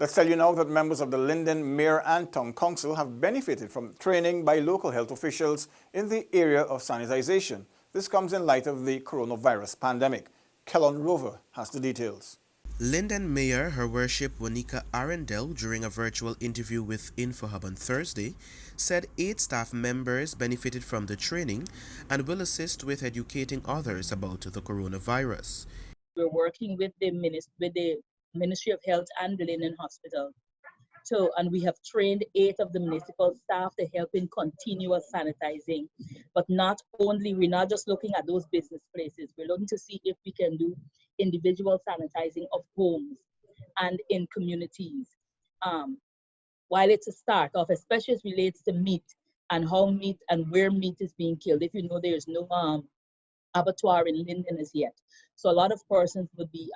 Let's tell you now that members of the Linden Mayor and Town Council have benefited from training by local health officials in the area of sanitization. This comes in light of the coronavirus pandemic. KELLON ROVER has the details. Linden Mayor, Her Worship WANEKA ARRINDELL, during a virtual interview with InfoHub on Thursday, said 8 staff members benefited from the training and will assist with educating others about the coronavirus. We're working with the Ministry of Health and the Linden Hospital. And we have trained 8 of the municipal staff to help in continuous sanitizing. But we're not just looking at those business places. We're looking to see if we can do individual sanitizing of homes and in communities. While it's a start off, especially as relates to meat and how meat and where meat is being killed. If you know, there's no abattoir in Linden as yet. So a lot of persons would be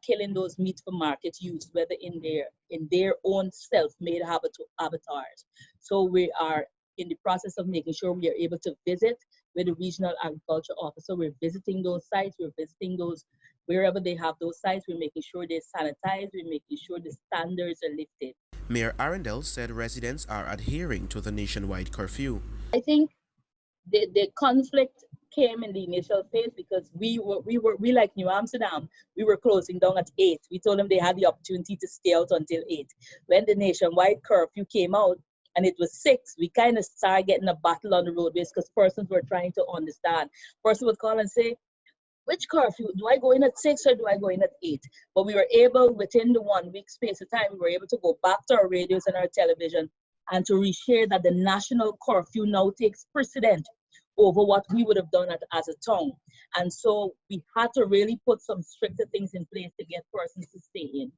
killing those meat for market use, whether in their own self-made abattoirs. So we are in the process of making sure we are able to visit with the regional agriculture officer. We're visiting those sites, we're visiting those wherever they have those sites. We're making sure they're sanitized, we're making sure the standards are lifted. Mayor Arrindell said residents are adhering to the nationwide curfew. I think the conflict came in the initial phase because we like New Amsterdam, we were closing down at 8. We told them they had the opportunity to stay out until 8. When the nationwide curfew came out and it was 6, we kind of started getting a battle on the roadways because persons were trying to understand. Person would call and say, which curfew? Do I go in at 6 or do I go in at 8? But we were able, within the 1 week space of time, we were able to go back to our radios and our television and to reshare that the national curfew now takes precedent over what we would have done as a town. And so we had to really put some stricter things in place to get persons to stay in.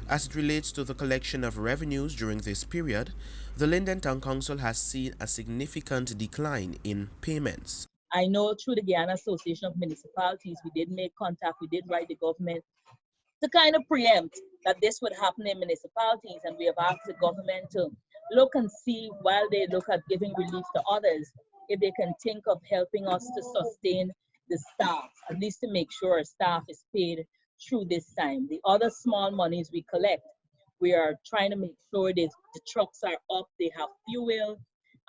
As it relates to the collection of revenues during this period, the Linden Town Council has seen a significant decline in payments. I know through the Guyana Association of Municipalities, we did make contact, we did write the government to kind of preempt that this would happen in municipalities, and we have asked the government to look and see, while they look at giving relief to others, if they can think of helping us to sustain the staff, at least to make sure our staff is paid through this time. The other small monies we collect, we are trying to make sure that the trucks are up, they have fuel,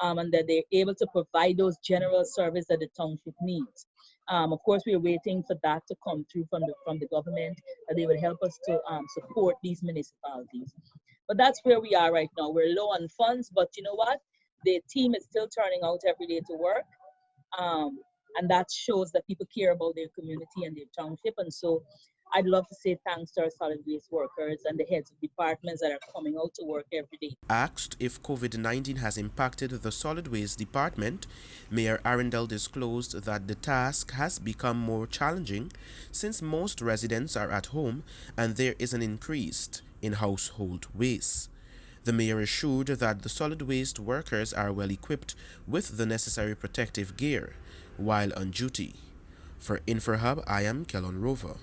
and that they're able to provide those general services that the township needs. Of course, we're waiting for that to come through from the government, that they would help us to support these municipalities. But that's where we are right now. We're low on funds, but you know what? The team is still turning out every day to work. And that shows that people care about their community and their township. And so I'd love to say thanks to our solid waste workers and the heads of departments that are coming out to work every day. Asked if COVID-19 has impacted the solid waste department, Mayor Arrindell disclosed that the task has become more challenging since most residents are at home and there is an increase in household waste. The mayor assured that the solid waste workers are well equipped with the necessary protective gear while on duty. For InfoHub, I am KELLON ROVER.